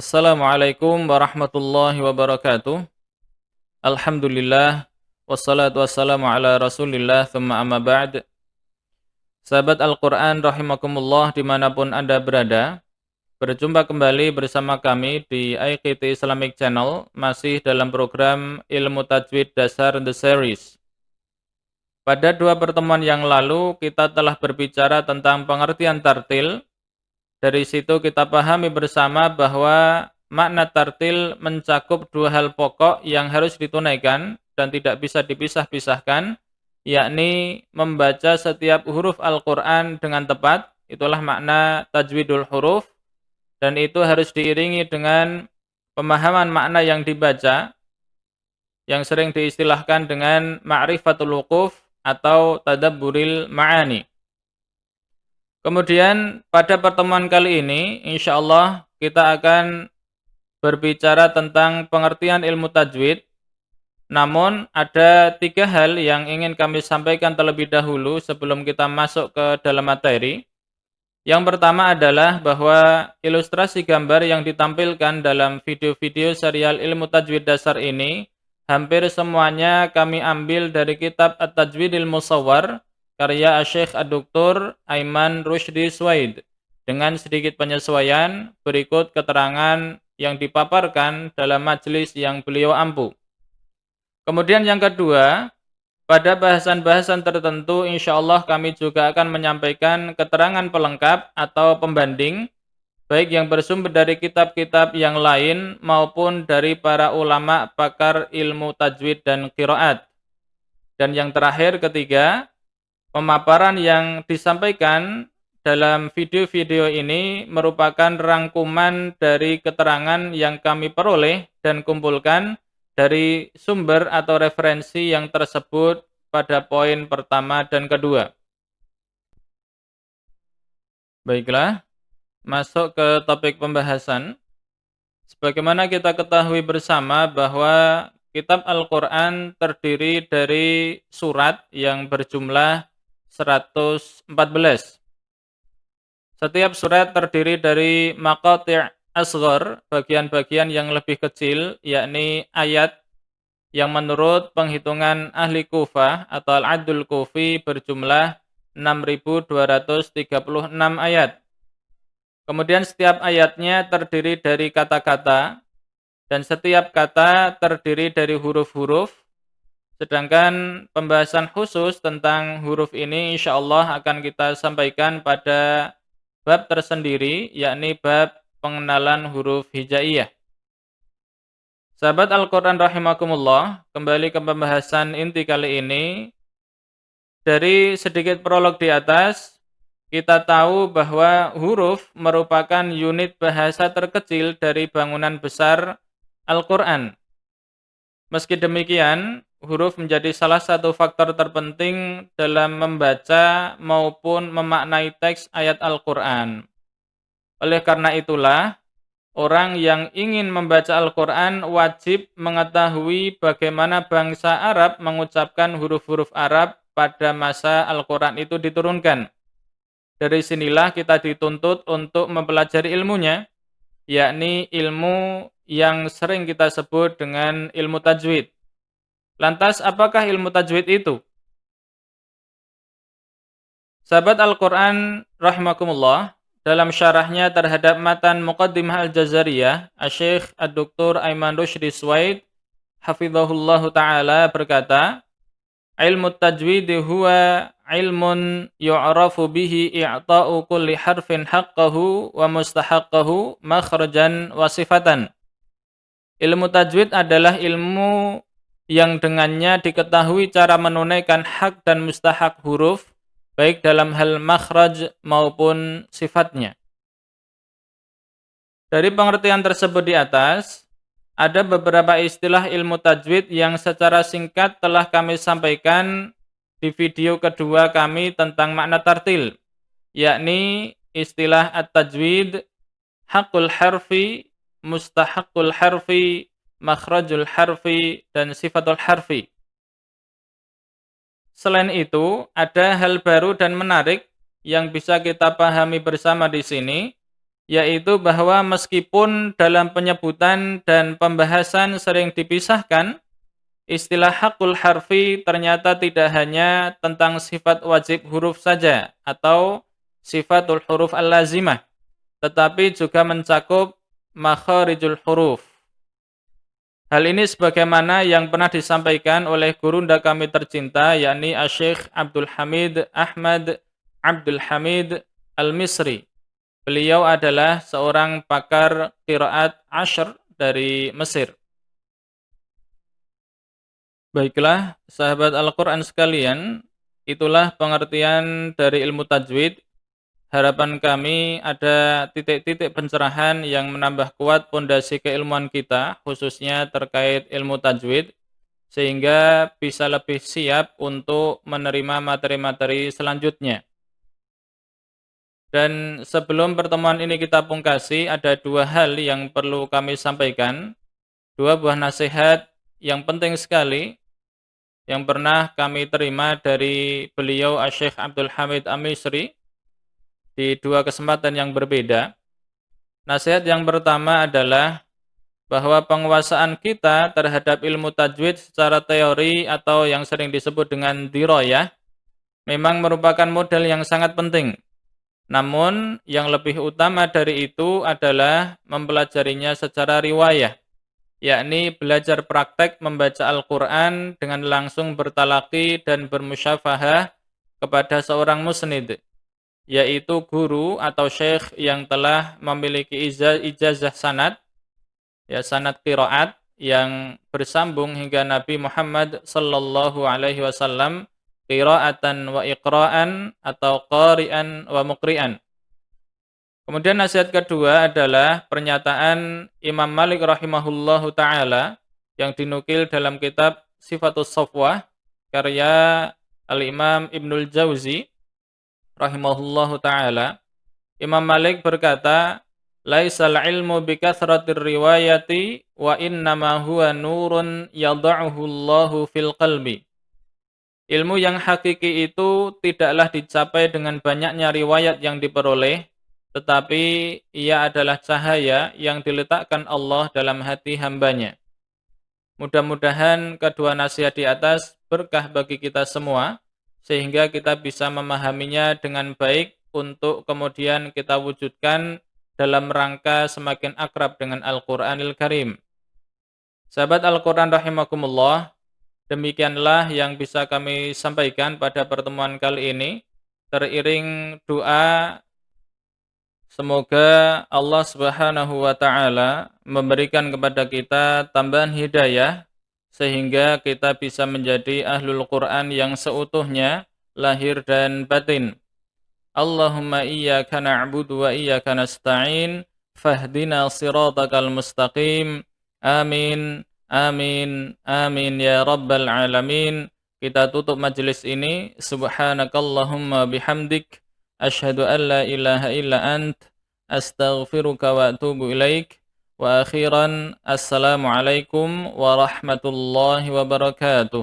Assalamualaikum warahmatullahi wabarakatuh. Alhamdulillah wassalatu wassalamu ala Rasulillah thumma amma ba'd. Sahabat Al-Qur'an rahimakumullah dimanapun Anda berada, berjumpa kembali bersama kami di IQT Islamic Channel, masih dalam program Ilmu Tajwid Dasar The Series. Pada dua pertemuan yang lalu kita telah berbicara tentang pengertian tartil. Dari situ kita pahami bersama bahwa makna tartil mencakup dua hal pokok yang harus ditunaikan dan tidak bisa dipisah-pisahkan, yakni membaca setiap huruf Al-Quran dengan tepat, itulah makna tajwidul huruf, dan itu harus diiringi dengan pemahaman makna yang dibaca, yang sering diistilahkan dengan ma'rifatul wuquf atau tadabburil ma'ani. Kemudian pada pertemuan kali ini, insya Allah kita akan berbicara tentang pengertian ilmu tajwid. Namun ada tiga hal yang ingin kami sampaikan terlebih dahulu sebelum kita masuk ke dalam materi. Yang pertama adalah bahwa ilustrasi gambar yang ditampilkan dalam video-video serial ilmu tajwid dasar ini hampir semuanya kami ambil dari kitab At-Tajwidil Musawwar karya Syekh Ad-Doktor Aiman Rushdi Suwaid, dengan sedikit penyesuaian berikut keterangan yang dipaparkan dalam majelis yang beliau ampu. Kemudian yang kedua, pada bahasan-bahasan tertentu insya Allah kami juga akan menyampaikan keterangan pelengkap atau pembanding, baik yang bersumber dari kitab-kitab yang lain maupun dari para ulama pakar ilmu tajwid dan qiraat. Dan yang terakhir ketiga, pemaparan yang disampaikan dalam video-video ini merupakan rangkuman dari keterangan yang kami peroleh dan kumpulkan dari sumber atau referensi yang tersebut pada poin pertama dan kedua. Baiklah, masuk ke topik pembahasan. Sebagaimana kita ketahui bersama bahwa kitab Al-Quran terdiri dari surat yang berjumlah 114. Setiap surat terdiri dari maqati' asghar, bagian-bagian yang lebih kecil, yakni ayat yang menurut penghitungan ahli Kufah atau Al-Adul Kufi berjumlah 6.236 ayat. Kemudian setiap ayatnya terdiri dari kata-kata, dan setiap kata terdiri dari huruf-huruf. Sedangkan pembahasan khusus tentang huruf ini insya Allah akan kita sampaikan pada bab tersendiri, yakni bab pengenalan huruf hijaiyah. Sahabat Al-Quran rahimakumullah, kembali ke pembahasan inti kali ini. Dari sedikit prolog di atas, kita tahu bahwa huruf merupakan unit bahasa terkecil dari bangunan besar Al-Quran. Meski demikian, huruf menjadi salah satu faktor terpenting dalam membaca maupun memaknai teks ayat Al-Quran. Oleh karena itulah, orang yang ingin membaca Al-Quran wajib mengetahui bagaimana bangsa Arab mengucapkan huruf-huruf Arab pada masa Al-Quran itu diturunkan. Dari sinilah kita dituntut untuk mempelajari ilmunya, yakni ilmu yang sering kita sebut dengan ilmu tajwid. Lantas, apakah ilmu tajwid itu? Sahabat Al-Quran rahimakumullah, dalam syarahnya terhadap matan Muqaddimah Al-Jazariyah, Syekh Ad-Doktor Aiman Rushdi Suwaid hafizahullahu ta'ala berkata, ilmu tajwid huwa ilmun yu'rafu bihi i'ta'u kulli harfin haqqahu wa mustahaqqahu makhrajan wa sifatan. Ilmu tajwid adalah ilmu yang dengannya diketahui cara menunaikan hak dan mustahak huruf, baik dalam hal makhraj maupun sifatnya. Dari pengertian tersebut di atas, ada beberapa istilah ilmu tajwid yang secara singkat telah kami sampaikan di video kedua kami tentang makna tartil, yakni istilah at-tajwid, haqqul harfi, mustahaqqul harfi, makhrajul harfi, dan sifatul harfi. Selain itu, ada hal baru dan menarik yang bisa kita pahami bersama di sini, yaitu bahwa meskipun dalam penyebutan dan pembahasan sering dipisahkan, istilah hakul harfi ternyata tidak hanya tentang sifat wajib huruf saja atau sifatul huruf al-lazimah, tetapi juga mencakup makharijul huruf. Hal ini sebagaimana yang pernah disampaikan oleh gurunda kami tercinta, yakni Asy-Syaikh Abdul Hamid Ahmad Abdul Hamid Al-Misri. Beliau adalah seorang pakar qiraat Ashr dari Mesir. Baiklah, sahabat Al-Quran sekalian, itulah pengertian dari ilmu tajwid. Harapan kami ada titik-titik pencerahan yang menambah kuat pondasi keilmuan kita, khususnya terkait ilmu tajwid, sehingga bisa lebih siap untuk menerima materi-materi selanjutnya. Dan sebelum pertemuan ini kita pungkasi, ada dua hal yang perlu kami sampaikan, dua buah nasihat yang penting sekali, yang pernah kami terima dari beliau Asy-Syaikh Abdul Hamid Al-Misri, di dua kesempatan yang berbeda. Nasihat yang pertama adalah bahwa penguasaan kita terhadap ilmu tajwid secara teori atau yang sering disebut dengan dirayah memang merupakan modal yang sangat penting. Namun yang lebih utama dari itu adalah mempelajarinya secara riwayah, yakni belajar praktek membaca Al-Quran dengan langsung bertalaqi dan bermusyafahah kepada seorang musnid, yaitu guru atau syekh yang telah memiliki ijazah sanad, ya sanad qiraat yang bersambung hingga Nabi Muhammad sallallahu alaihi wasallam, qiraatan wa iqra'an atau qari'an wa muqri'an. Kemudian nasihat kedua adalah pernyataan Imam Malik rahimahullahu taala yang dinukil dalam kitab Sifatus Safwah karya Al-Imam Ibnul Jauzi rahimahullahu taala. Imam Malik berkata, "Laisal ilmu bikathratir riwayati wa innama huwa nurun yad'uhu Allahu fil qalbi." Ilmu yang hakiki itu tidaklah dicapai dengan banyaknya riwayat yang diperoleh, tetapi ia adalah cahaya yang diletakkan Allah dalam hati hambanya. Mudah-mudahan kedua nasihat di atas berkah bagi kita semua, sehingga kita bisa memahaminya dengan baik untuk kemudian kita wujudkan dalam rangka semakin akrab dengan Al-Quranil Karim. Sahabat Al-Quran rahimakumullah, demikianlah yang bisa kami sampaikan pada pertemuan kali ini. Teriring doa, semoga Allah Subhanahu wa taala memberikan kepada kita tambahan hidayah sehingga kita bisa menjadi ahlul Quran yang seutuhnya lahir dan batin. Allahumma iyyaka na'budu wa iyyaka nasta'in fahdina siratal mustaqim. Amin, amin, amin ya rabbal alamin. Kita tutup majelis ini. Subhanakallahumma bihamdik, asyhadu an la ilaha illa ant, astaghfiruka wa atubu ilaik. Wa akhiran, assalamualaikum warahmatullahi wabarakatuh.